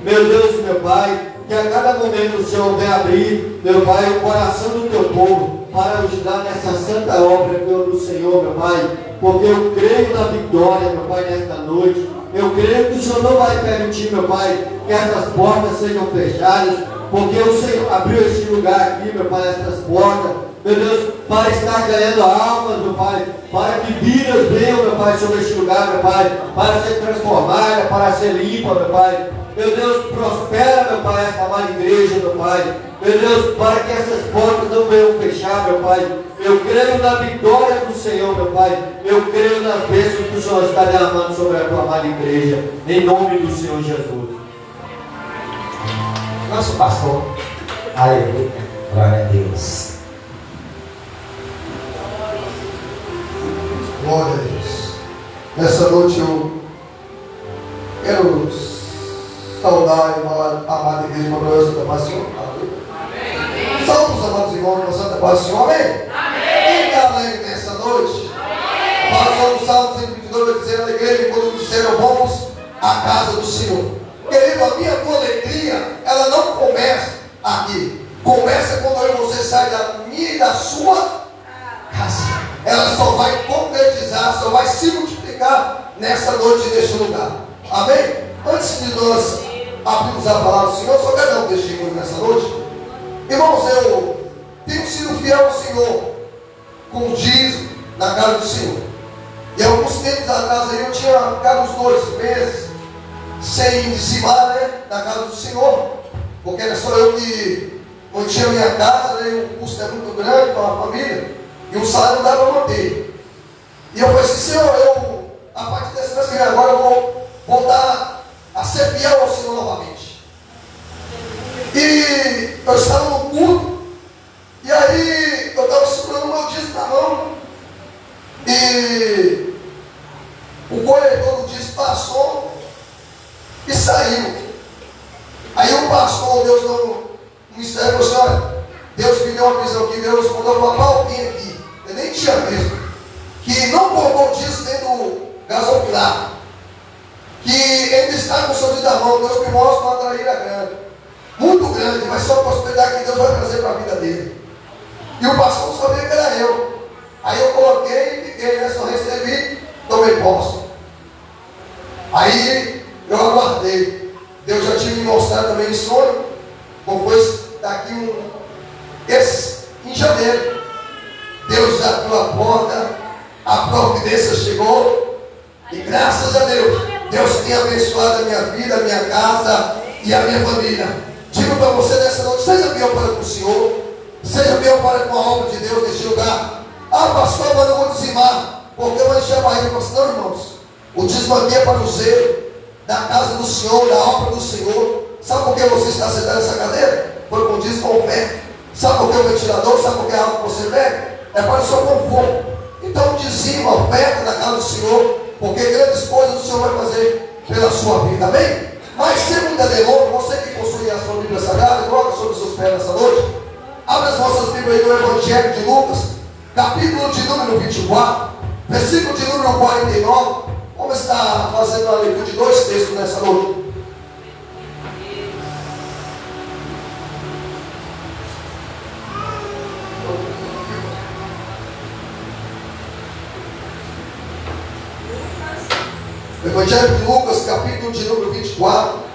meu Deus, meu Pai, que a cada momento o Senhor venha abrir, meu Pai, o coração do teu povo para ajudar nessa santa obra do Senhor, meu Pai, porque eu creio na vitória, meu Pai, nesta noite. Eu creio que o Senhor não vai permitir, meu Pai, que essas portas sejam fechadas, porque o Senhor abriu este lugar aqui, meu Pai, essas portas, meu Deus, para estar ganhando almas, meu Pai, para que vidas venham, meu Pai, sobre este lugar, meu Pai, para ser transformada, para ser limpa, meu Pai. Meu Deus, prospera, meu Pai, esta amada igreja, meu Pai. Meu Deus, para que essas portas não venham fechar, meu Pai. Eu creio na vitória do Senhor, meu Pai. Eu creio nas bênçãos que o Senhor está derramando sobre a tua amada igreja. Em nome do Senhor Jesus. Nosso pastor. Aleluia. Glória a Deus. Glória a Deus. Nessa noite eu quero saudar a amada igreja maravilhosa da paz do Senhor. Amém. Saúde os amados irmãos da Santa Paz do Senhor. Amém. Quem está alegre nessa noite? Mas o Salmo 122 vai dizer: alegre quando disseram vamos à casa do Senhor. Querido, a minha tua alegria, ela não começa aqui. Começa quando você sai da minha e da sua casa. Ela só vai concretizar, só vai se multiplicar nessa noite e neste lugar. Amém? Antes de nós abrirmos a palavra do Senhor, só quero dar um testemunho nessa noite. Irmãos, eu tenho sido fiel ao Senhor com o dízimo na casa do Senhor. E alguns tempos atrás eu tinha ficado uns 2 meses sem dizimar, né, na casa do Senhor, porque era só eu que mantinha a minha casa, né, o custo é muito grande para a família, e o salário não dá para manter. E eu falei assim: Senhor, a partir desse mês que vem agora, eu vou voltar a ser fiel ao Senhor novamente. E eu estava no culto, e aí eu estava segurando o meu dízimo na mão, e o corredor do dízimo passou e saiu. Aí o pastor, Deus no ministério, falou assim: olha, Deus me deu uma visão aqui, Deus mandou para alguém aqui, eu nem tinha visto, que não colocou o dízimo dentro do gasofilar, que ele está com o seu dízimo na mão. Deus me mostra uma traíra grande, muito grande, mas só a possibilidade que Deus vai trazer para a vida dele. E o pastor não sabia que era eu. Aí eu coloquei e fiquei, né? Só recebi, tomei posse. Aí eu aguardei. Deus já tinha me mostrado também em sonho, como foi daqui em janeiro. Deus abriu a porta, a providência chegou, e graças a Deus, Deus tem abençoado a minha vida, a minha casa e a minha família. Digo para você nessa noite: seja fiel para com o Senhor, seja fiel para com a obra de Deus neste lugar. Ah, pastor, mas eu vou dizimar, porque eu vou encher a barriga. Não, irmãos, o dízimo aqui é para o zelo da casa do Senhor, da obra do Senhor. Sabe por que você está sentado nessa cadeira? Foi com dízimo com fé. Sabe por que o ventilador? Sabe por que a água que você bebe? É para o seu conforto. Então dizima, oferta na casa do Senhor, porque grandes coisas o Senhor vai fazer pela sua vida. Amém? Mas sem muita demora, você que possui a sua Bíblia Sagrada, coloca sobre os seus pés nessa noite. Abre as vossas Bíblias aí no Evangelho de Lucas, capítulo de número 24, versículo de número 49. Vamos estar fazendo a leitura de 2 textos nessa noite. Evangelho de Lucas, capítulo de número 24.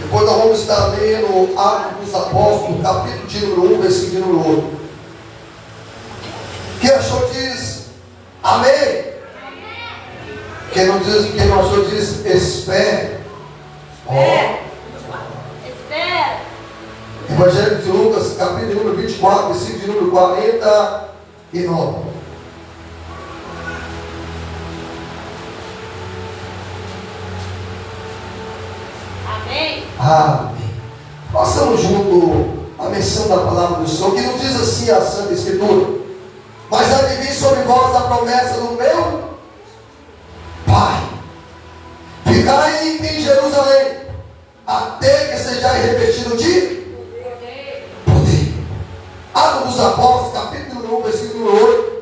Depois nós vamos estar lendo Atos dos Apóstolos, capítulo de número 1, versículo de número 8. Quem achou diz amém. Quem não achou diz espere. Evangelho de Lucas, capítulo de número 24, versículo de número 49. Amém. Façamos junto a menção da palavra do Senhor, que nos diz assim a Santa Escritura: mas há de vir sobre vós a promessa do meu Pai. Ficai em Jerusalém, até que sejais revestido de poder. Atos dos Apóstolos, capítulo 1, versículo 8.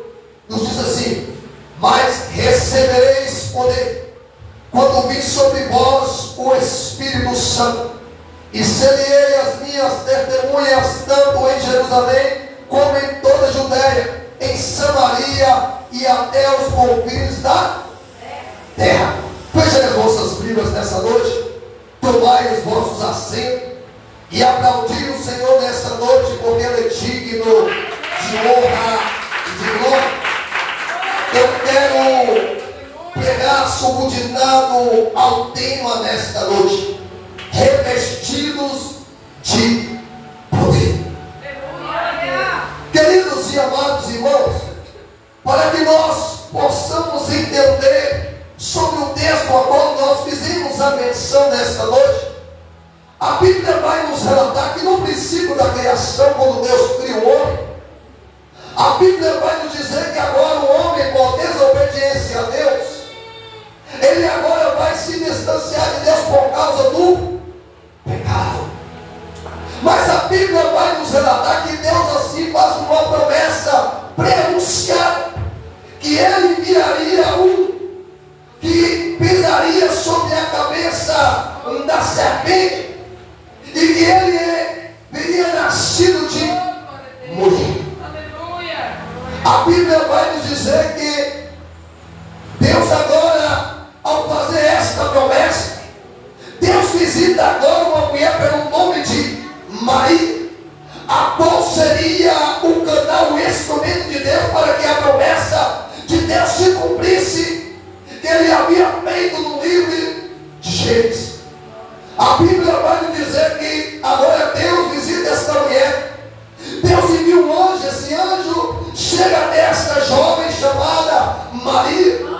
Santo. E serei as minhas testemunhas, tanto em Jerusalém, como em toda a Judéia, em Samaria e até os confins da terra. Vejam as vossas Bíblias nessa noite. Tomai os vossos assentos e aplaudi o Senhor nesta noite, porque Ele é digno de honra e de glória. Eu quero pregar subordinado ao tema nesta noite: revestidos de poder. Queridos e amados irmãos, para que nós possamos entender sobre o texto a qual nós fizemos a menção nesta noite, a Bíblia vai nos relatar que no princípio da criação, quando Deus cria o homem, a Bíblia vai nos dizer que agora o homem, por desobediência a Deus, ele agora vai se distanciar de Deus por causa do pecado. Mas a Bíblia vai nos relatar que Deus assim faz uma promessa preanunciada, que Ele enviaria um que pisaria sobre a cabeça da serpente, e que Ele viria nascido de mulher. A Bíblia vai nos dizer que Deus agora, ao fazer esta promessa, Deus visita agora uma mulher pelo nome de Maria, a qual seria o canal, o instrumento de Deus para que a promessa de Deus se cumprisse, que Ele havia feito no livro de Gênesis. A Bíblia vai nos dizer que agora Deus visita esta mulher. Deus envia um anjo, esse anjo chega até esta jovem chamada Maria.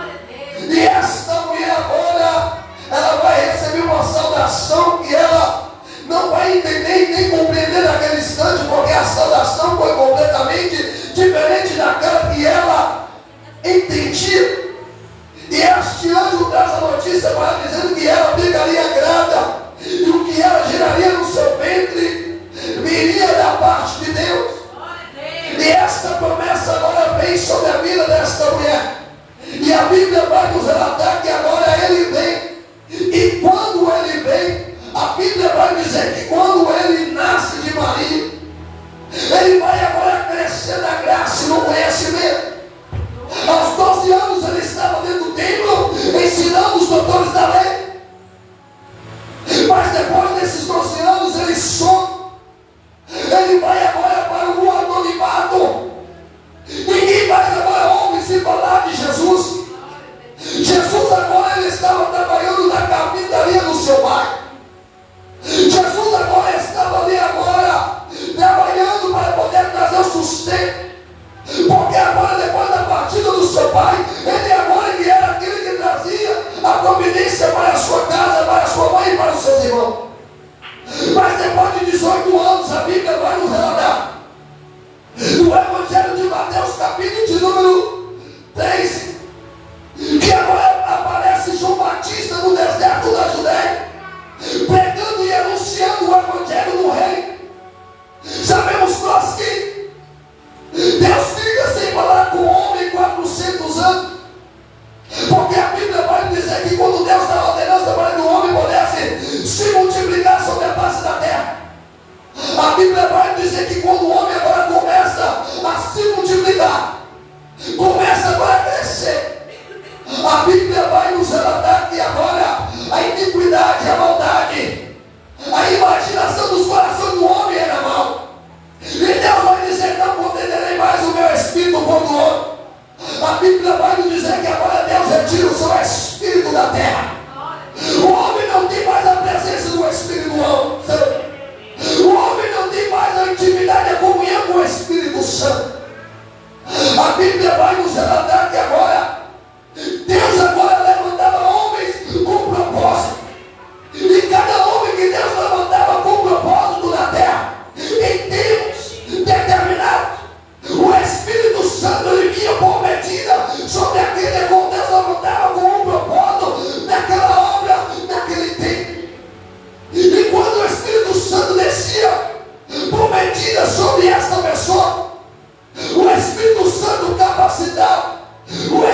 E esta mulher agora, ela vai receber uma saudação que ela não vai entender e nem compreender naquele instante, porque a saudação foi completamente diferente daquela que ela entendia. E este anjo traz a notícia para ela, dizendo que ela ficaria grávida, e o que ela geraria no seu ventre viria da parte de Deus. E esta promessa agora vem sobre a vida desta mulher. E a Bíblia vai nos relatar que agora Ele vem. E quando Ele vem, a Bíblia vai dizer que quando Ele nasce de Maria, Ele vai agora crescer na graça e no conhecimento. Aos 12 anos Ele estava dentro do templo, ensinando os doutores da lei. Mas depois desses 12 anos Ele some. Ele vai agora para o anonimato. Ninguém mais agora ouve se falar de Jesus. Jesus agora ele estava trabalhando na carpintaria do seu pai. Jesus agora estava ali agora trabalhando para poder trazer o sustento. Porque agora, depois da partida do seu pai, ele agora que era aquele que trazia a providência para a sua casa, para a sua mãe e para os seus irmãos. Mas depois de 18 anos, a Bíblia vai nos relatar no Evangelho de Mateus, capítulo de número 3, que agora aparece João Batista no deserto da Judéia, pregando e anunciando o Evangelho do Reino. Sabemos nós que Deus fica sem falar com o homem 400 anos, porque a Bíblia vai dizer que quando Deus dá a ordenança para que o homem pudesse se multiplicar sobre a face da terra, a Bíblia vai dizer que quando o homem agora começa a se multiplicar, começa agora a crescer, a Bíblia vai nos relatar que agora a iniquidade, a maldade, a imaginação dos corações do homem era mal. E Deus vai dizer: não contenderei mais o meu espírito contra o homem. A Bíblia vai nos dizer que agora Deus retira o seu espírito da terra. O homem não tem mais a presença do Espírito do homem. O homem não tem mais a intimidade, a comunhão com o Espírito Santo. A Bíblia vai nos relatar que agora Deus agora levantava homens com propósito. E cada homem que Deus levantava com propósito na terra, em tempos determinados, o Espírito Santo ele vinha por medida sobre aquele que Deus levantava com um propósito naquela obra, naquele tempo. E quando o Espírito Santo descia por medida sobre esta pessoa, o Espírito Santo capacitava, o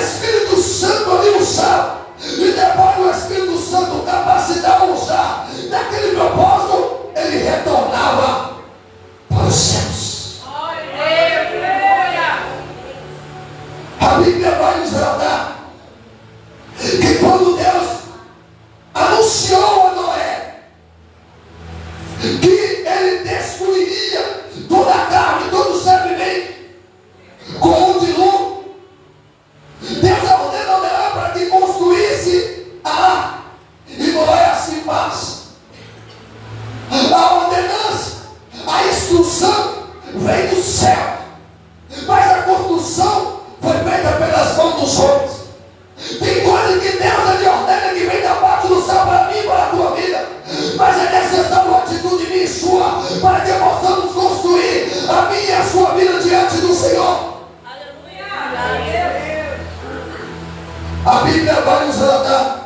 A Bíblia vai nos relatar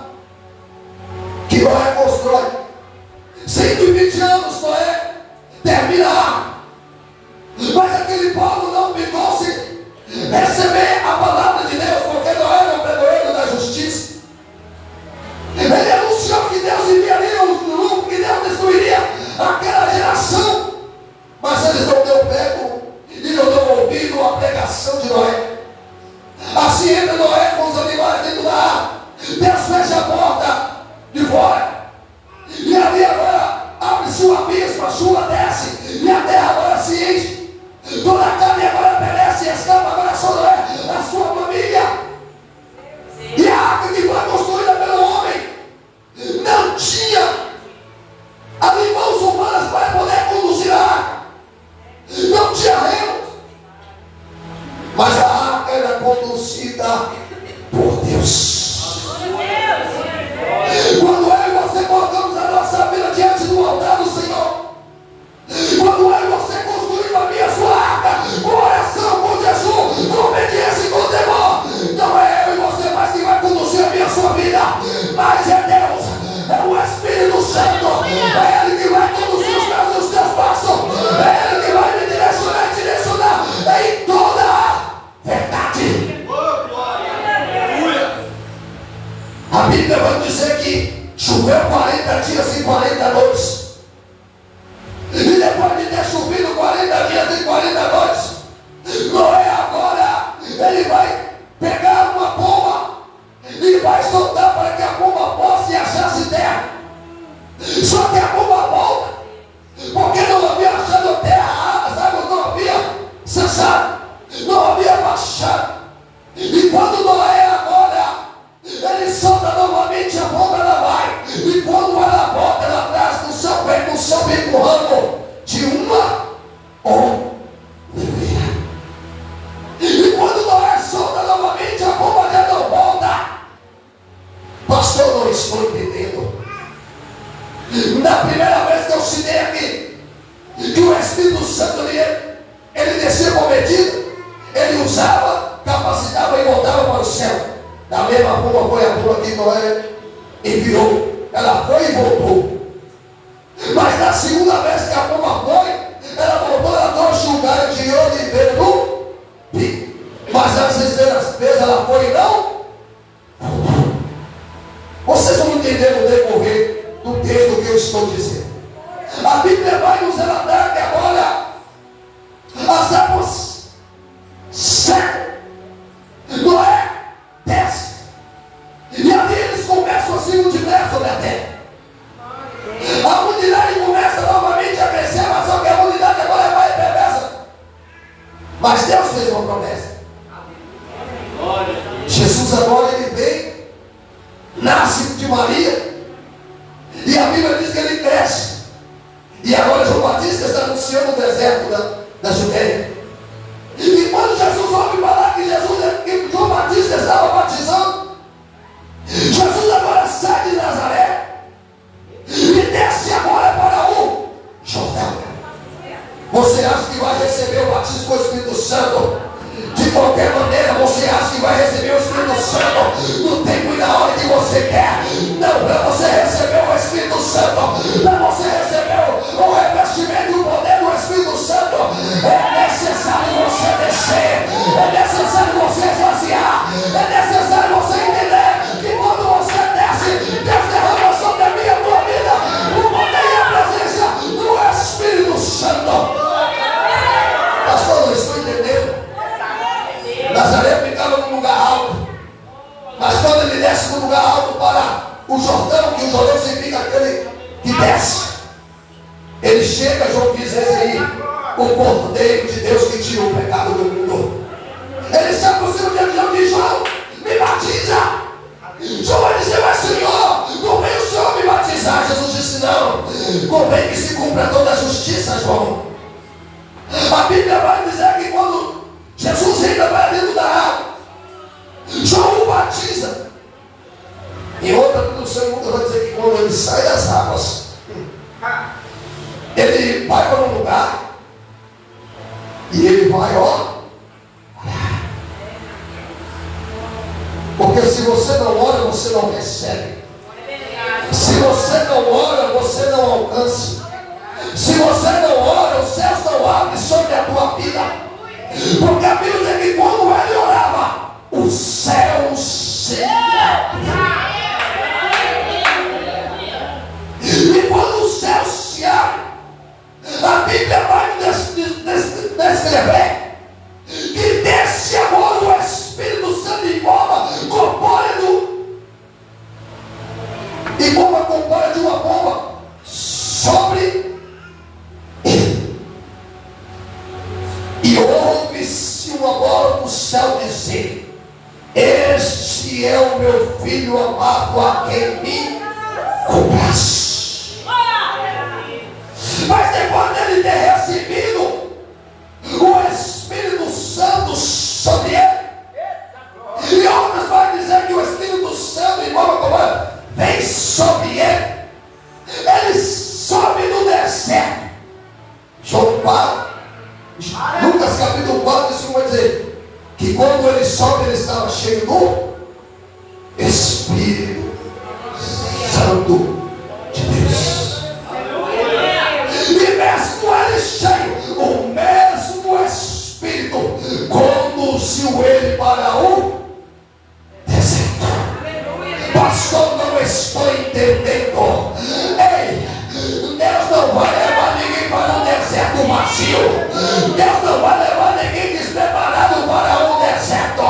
que Noé constrói 120 anos. Noé termina a arca, mas aquele povo não pegou-se receber a palavra de Deus, porque Noé era o pregoeiro da justiça. Ele anunciou que Deus enviaria um dilúvio, que Deus destruiria aquela geração, mas eles não deu pego e não deu ouvido à pregação de Noé. Assim entra Noé com os animais dentro da arca. Deus fecha a porta de fora, e ali agora abre-se um abismo, a chuva desce, e a terra agora se enche. Toda a carne agora perece e escapa. Agora só Noé, a sua família. E a arca que foi construída pelo homem não tinha ali mãos humanas para poder conduzir a arca, não tinha remos, mas a arca era conduzida por Deus. Quando eu e você colocamos a nossa vida diante do altar do Senhor, quando eu e você construímos a minha sua arca, com oração, com jejum, com obediência e com temor, não é eu e você mais que vai conduzir a minha sua vida, mas é Deus, é o Espírito Santo, é Ele que vai conduzir os meus e os teus passos, é Ele que vai me direcionar em toda a verdade. A Bíblia vai dizer que choveu 40 dias e 40 noites. E depois de ter chovido 40 dias e 40 noites, Noé agora, ele vai pegar uma pomba e vai soltar para que a pomba possa e achasse terra. Só que a pomba volta, porque não havia achado terra, as águas não haviam cessado, não havia baixado. E quando Noé agora, ele solta novamente a pomba, ela vai, e quando ela volta, ela traz no seu bico ramo de uma oliveira. E quando Noé solta novamente a pomba, já não volta. Pastor, não estou entendendo. Na primeira vez que eu citei aqui que o Espírito Santo ele descia cometido, ele usava, capacitava e voltava para o céu. Da mesma pomba foi a pomba que Noé enviou. Ela foi e voltou. Mas na segunda vez que a pomba foi, ela voltou, ela trouxe um galho de oliveira no pico. Mas às vezes ela foi e não. Vocês vão entender no decorrer do texto que eu estou dizendo. A Bíblia vai nos relatar que agora as águas secam. Noé desce. E ali eles começam a se multiplicar sobre a terra. A unidade começa novamente a crescer, mas só que a unidade agora vai perversa. Mas Deus fez uma promessa. Jesus agora ele vem, nasce de Maria, e a Bíblia diz que ele cresce. E agora João Batista está anunciando o deserto da Judéia. E quando Jesus ouve falar que João Batista estava batizando, Jesus agora sai de Nazaré e desce agora para o Jordão. Você acha que vai receber o batismo com o Espírito Santo? De qualquer maneira, você acha que vai receber o Espírito Santo no tempo e na hora que você quer? Não, para você receber o Espírito Santo, para você receber o revestimento e o poder do Espírito Santo, é necessário você descer, é necessário você esvaziar, é necessário você entender que quando você desce, Deus derrama sobre a minha tua vida o poder e a presença do Espírito Santo. Pastor, não estou entendendo. Nazaré ficava num lugar alto, mas quando ele desce no lugar alto para o Jordão, que o Jordão significa aquele que desce, ele chega, João diz aí, o Cordeiro de Deus que tirou o pecado do mundo. Ele está aproxima de João e diz: João, me batiza. João vai dizer: mas Senhor, convém o Senhor me batizar. Jesus disse: não, convém que se cumpra toda a justiça, João. A Bíblia vai dizer que quando Jesus entra para dentro da água, João o batiza. Em outra tradução vai dizer que quando ele sai das águas, ele vai para um lugar e ele vai, ó, porque se você não ora, você não recebe. Se você não ora, você não alcança. Se você não ora, os céus não abrem sobre a tua vida. Porque a Bíblia diz que quando ele orava, os céus se abrem. E quando os céus se abrem, a Bíblia vai descrever que desse amor o Espírito Santo em forma corpórea de uma bomba sobre ele. E ouve-se uma voz do céu dizer: este é o meu filho amado, a quem me compraste. Mas depois dele ter recebido o Espírito Santo sobre ele, e outras vai dizer que o Espírito Santo, igual a comanda, vem sobre ele. Ele sobe no deserto. João 4, Lucas capítulo 4, isso vai dizer que quando ele sobe, ele estava cheio do Espírito Santo de Deus. E mesmo ele cheio, o mesmo Espírito conduziu ele para o deserto. Pastor, não estou entendendo. Ei, Deus não vai levar ninguém para um deserto vazio. Deus não vai levar ninguém despreparado para um deserto.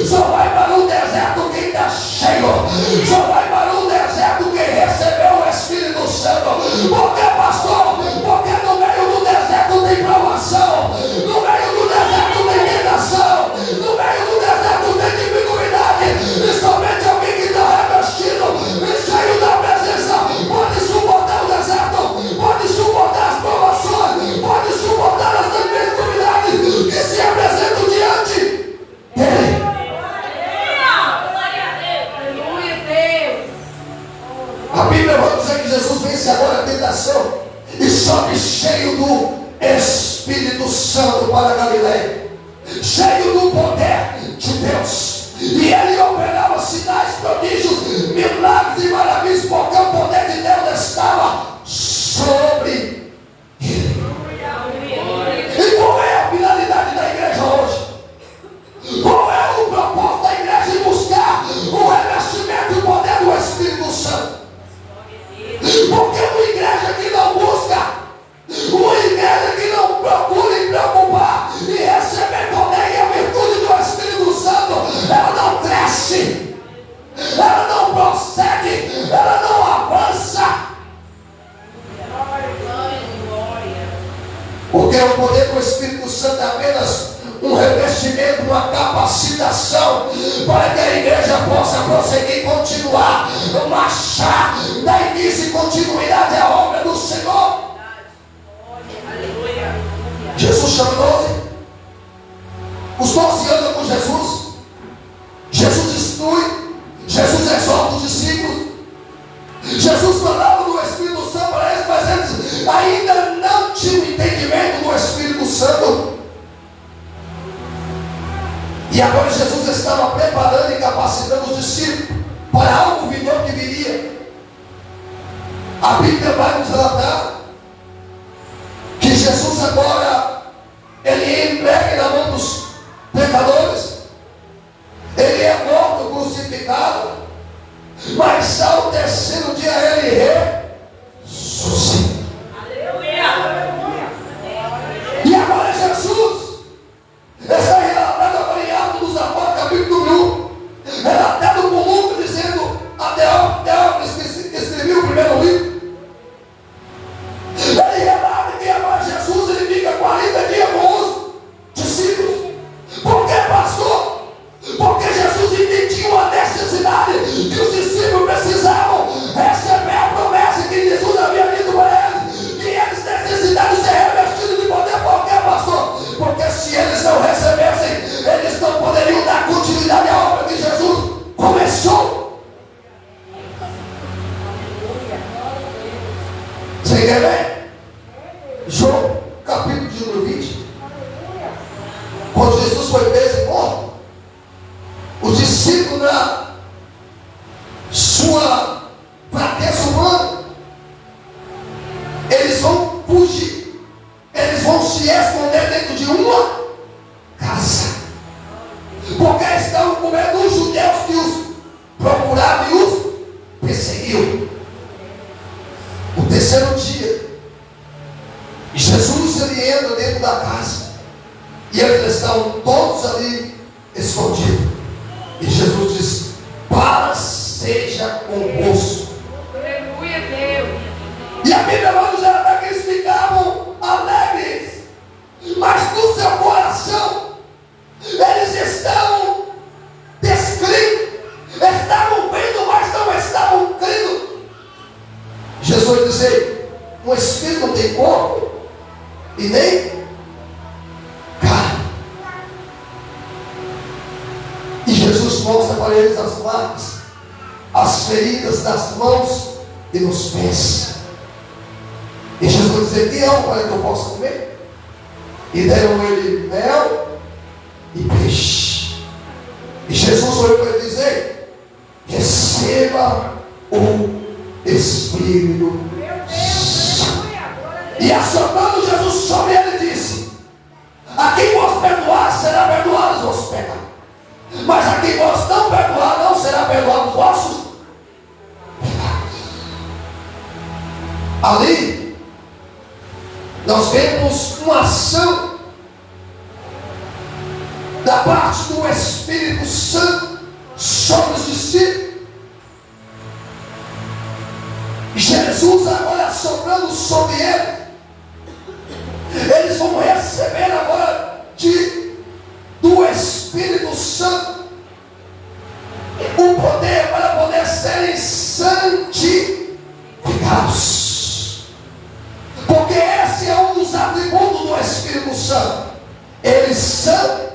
Só vai para um deserto quem está cheio. Só vai para um deserto quem recebeu o Espírito Santo. Por que, pastor? Porque no meio do deserto tem provação. No meio do deserto tem tentação. No meio do deserto tem dificuldade. E somente alguém que está revestido e cheio da presença pode suportar o deserto, pode suportar as provações, pode suportar as dificuldades que se apresentam diante dele. A Bíblia vai dizer que Jesus vence agora a tentação e sobe cheio do Espírito Santo para Galileia, cheio do poder de Deus. E ele operava sinais, prodígios, milagres e maravilhas, porque o poder de Deus estava sobre ele. E qual é a finalidade da igreja hoje? Qual é o propósito da igreja em buscar o revestimento e o poder do Espírito Santo? Porque uma igreja que não busca, uma igreja que não procura em preocupar e receber poder e a virtude do Espírito Santo, ela não cresce, ela não prossegue, ela não avança. Porque o poder do Espírito Santo é apenas um revestimento, uma capacitação para que a igreja possa prosseguir e continuar, marchar, dar início e continuidade à obra do Senhor. Jesus chama 12. Os 12 andam com Jesus. Jesus instrui, Jesus exorta os discípulos. Jesus falava do Espírito Santo para eles, mas eles ainda não tinham entendimento do Espírito Santo. E agora Jesus estava preparando e capacitando os discípulos para algo vindouro que viria. A Bíblia vai nos relatar que Jesus agora, ele é entregue na mão dos pecadores, ele é morto, crucificado, mas ao terceiro dia ele ressuscita. E agora Jesus está relatado agora em Atos dos Apóstolos, capítulo 1, relatado por Lucas, dizendo a Teófilo que escreveu o primeiro livro. Ele relata que agora Jesus ele fica 40 dias com os discípulos. Por que, pastor? Porque Jesus entendia uma necessidade que os discípulos precisavam receber a promessa que Jesus havia dito para eles, que eles necessitavam ser revestidos de poder. Por que, pastor? Porque se eles não recebessem, eles não poderiam dar continuidade à obra que Jesus começou. Você quer ver? João capítulo de número 20. Quando Jesus foi preso e morto, os discípulos porque estavam com medo dos judeus que os procuravam e os perseguiam. O terceiro dia, Jesus ele entra dentro da casa e eles estavam todos ali escondidos. E Jesus diz: paz seja convosco. Aleluia, Deus. E a Bíblia vai nos relatar que eles ficavam alegres, mas no seu coração eles estavam descrendo, estavam vendo, mas não estavam crendo. Jesus dizia: um espírito não tem corpo e nem carne. E Jesus mostra para eles as marcas, as feridas nas mãos e nos pés. E Jesus dizia: tem algo para que eu possa comer? E deram ele mel e peixe. E Jesus olhou para ele dizer: receba o Espírito Santo. E assombrando Jesus sobre ele disse: a quem vos perdoar será perdoado os vossos pecados, mas a quem vos não perdoar não será perdoado os vossos pecados. Ali nós vemos uma ação da parte do Espírito Santo sobre os discípulos. Jesus agora soprando sobre eles. Eles vão receber agora do Espírito Santo o poder para poder serem santificados. Porque esse é um dos atributos do Espírito Santo. Ele santifica.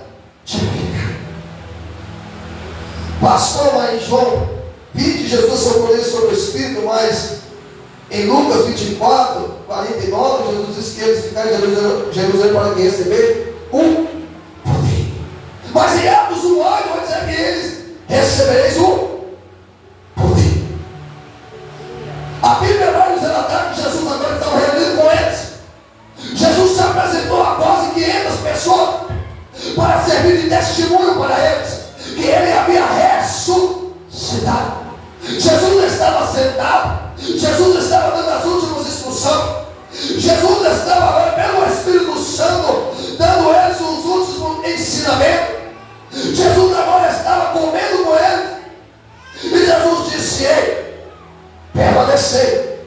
Pastor, lá em João 20, Jesus falou sobre o Espírito, mas em Lucas 24, 49, Jesus disse que eles ficaram em Jerusalém para receber o poder. Mas em Atos 1, vai dizer que eles recebereis o poder. A Bíblia vai nos relatar que Jesus agora estava reunido com eles. Jesus se apresentou a quase 500 pessoas para servir de testemunho para eles que ele havia ressuscitado. Jesus estava sentado, Jesus estava dando as últimas instruções, Jesus estava agora pelo Espírito Santo dando a eles os últimos ensinamentos. Jesus agora estava comendo com eles e Jesus disse: ei, permanecei,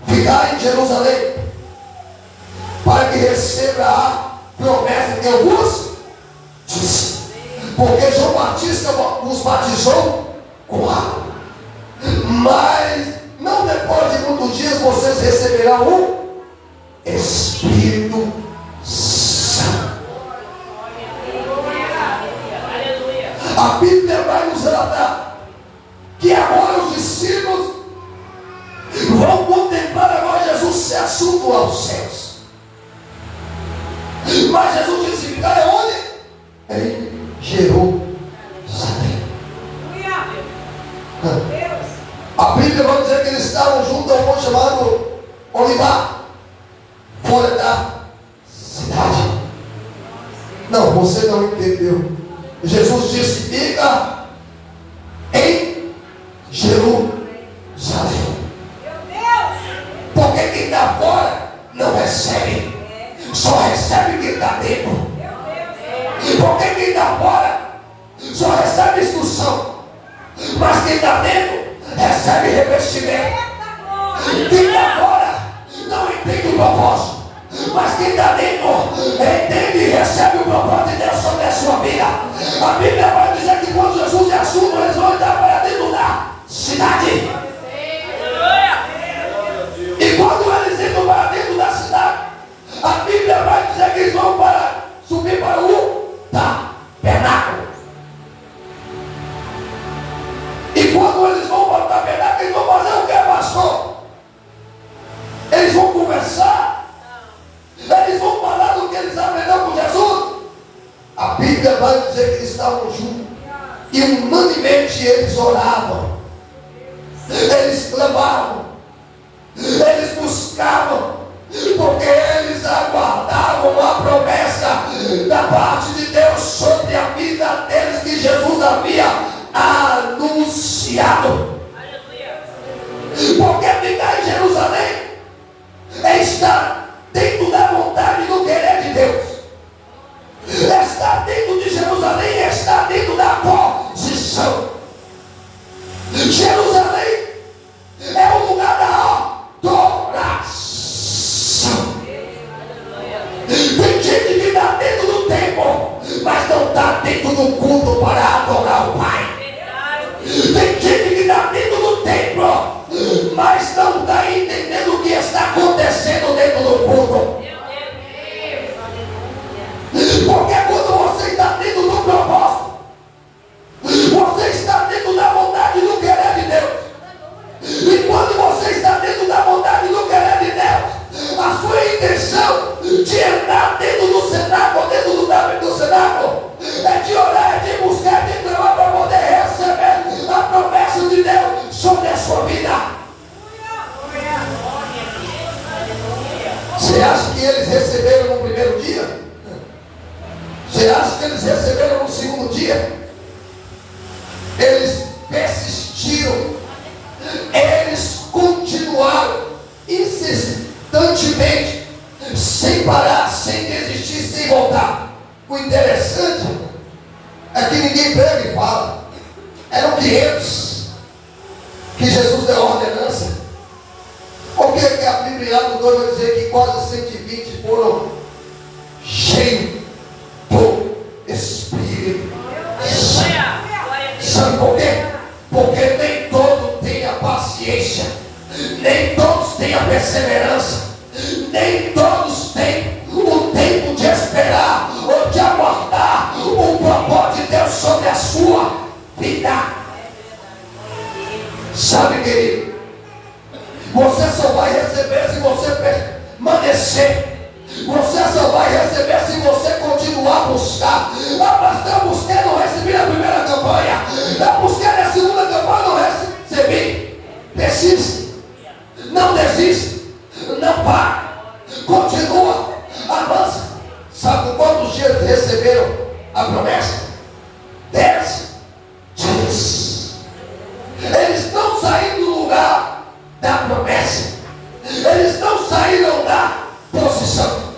ficar em Jerusalém, para que receba a promessa que eu vos disse. Porque João Batista vos batizou com água, mas não depois de muitos dias vocês receberão o Espírito Santo. A Bíblia vai nos relatar que agora os discípulos vão contemplar agora Jesus ser assunto aos céus. Mas Jesus disse: ficar onde? Em Jerusalém. A Bíblia vai dizer que eles estavam junto a um monte chamado Olivar, fora da cidade. Não, você não entendeu. Jesus disse: fica em Jerusalém. Porque quem está fora não recebe, só recebe quem está dentro. Porque quem está fora só recebe instrução, mas quem está dentro recebe revestimento. Quem está fora não entende o propósito, mas quem está dentro entende e recebe o propósito de Deus sobre a sua vida. A Bíblia vai dizer que quando Jesus é assunto, eles vão entrar para dentro da cidade. E quando eles entram para dentro da cidade, a Bíblia vai dizer que eles vão subir para o tabernáculo. E quando eles vão para o tabernáculo, eles vão fazer o que, pastor? Eles vão conversar, eles vão falar do que eles aprenderam com Jesus. A Bíblia vai dizer que eles estavam juntos e unanemente eles oravam, eles clamavam, eles buscavam, porque eles aguardavam a promessa da parte de Deus sobre a vida deles, que que fala. Eram 500 que Jesus deu a ordenança. Por que a Bíblia do 2 vai dizer que quase 120 foram cheios do Espírito? Sabe por quê? Porque nem todos têm a paciência, nem todos têm a perseverança, nem todos têm o tempo de esperar ou de aguardar o propósito de Deus sobre a sua vida. Sabe, querido, você só vai receber se você permanecer. Você só vai receber se você continuar a buscar. Mas eu busquei, não recebi na primeira campanha. Eu busquei na segunda campanha, não recebi. Persiste. Não desiste. Não para. Continua. Avança. Sabe quantos dias receberam a promessa? 10 dias. Eles não saíram do lugar da promessa. Eles não saíram da posição.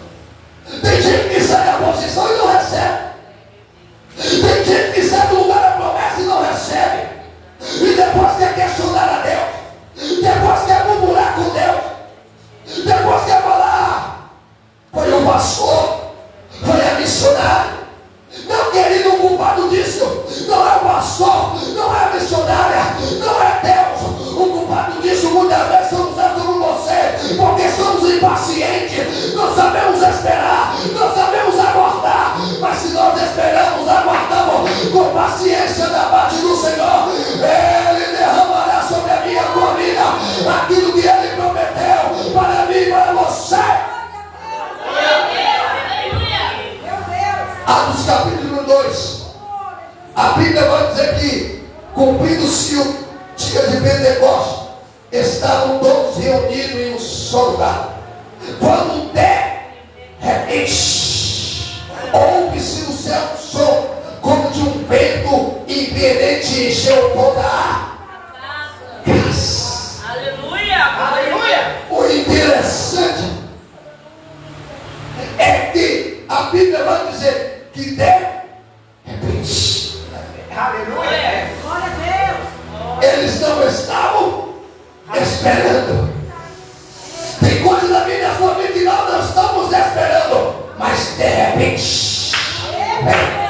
Tem gente que sai da posição e não recebe. Tem gente que sai do lugar da promessa e não recebe. E depois quer questionar a Deus. Depois quer murmurar com Deus. Depois quer falar: foi o pastor, foi a missionária. Não, querido, o culpado disso não é o pastor, não é a missionária, não é Deus. O culpado disso muitas vezes somos nós, somos você, porque somos impacientes, não sabemos esperar, não sabemos aguardar. Mas se nós esperamos, aguardamos com paciência da parte do Senhor, Ele derramará sobre a minha tua vida aquilo que Ele prometeu para mim e para você. Atos capítulo 2, a Bíblia vai dizer que, cumprindo-se o dia de Pentecostes, estavam todos reunidos em um só lugar. Quando de repente ouve-se no céu um som como de um vento imperente e encheu toda a casa. Aleluia! Aleluia! O interessante é que a Bíblia vai dizer que de repente, Aleluia! Glória a Deus! eles não estavam esperando. Tem coisas na minha e na sua vida que nós não estamos esperando, mas de repente vem.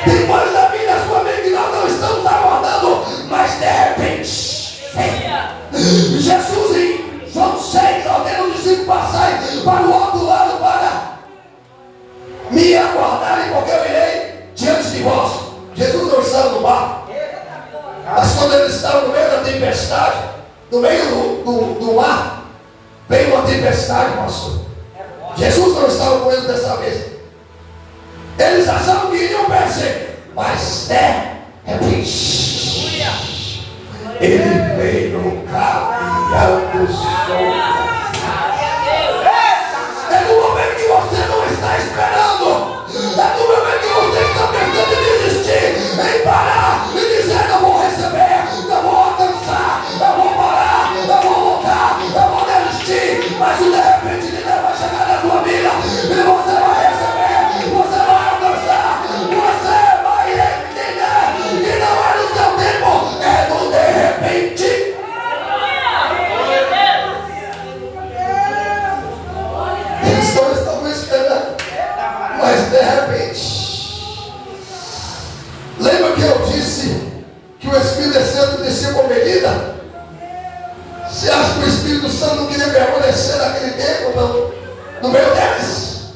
Tem coisas na minha e na sua vida que nós não estamos aguardando, mas de repente vem. Jesus em João 6 ordena os discípulos passarem para o outro lado para me aguardarem, porque eu irei diante de vós. Jesus não estava no barco, mas quando ele estava no meio da tempestade, no meio do mar, veio uma tempestade, pastor. Jesus não estava com eles dessa vez. Eles achavam que iriam perecer, mas de repente ele veio caminhando sobre. É no momento que você não está esperando. É no momento que você está pensando em desistir, em parar e dizer: não vou receber, não vou alcançar, não vou parar, não vou voltar, não vou desistir. Mas de repente Deus vai chegar na tua vida e você vai receber, você vai alcançar, você vai entender que não é no seu tempo, é no de repente. Eles não estavam esperando, mas de repente. Lembra que eu disse que o Espírito Santo descia com medida? Você acha que o Espírito Santo não queria permanecer naquele tempo, no meio deles?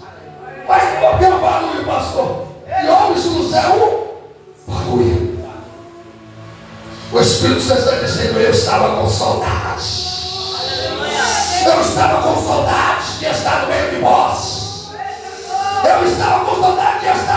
Mas por que o barulho, pastor? E ouve-se no céu barulho. O Espírito Santo está dizendo: eu estava com saudade. Eu estava com saudade de estar no meio de vós. Eu estava com saudade de estar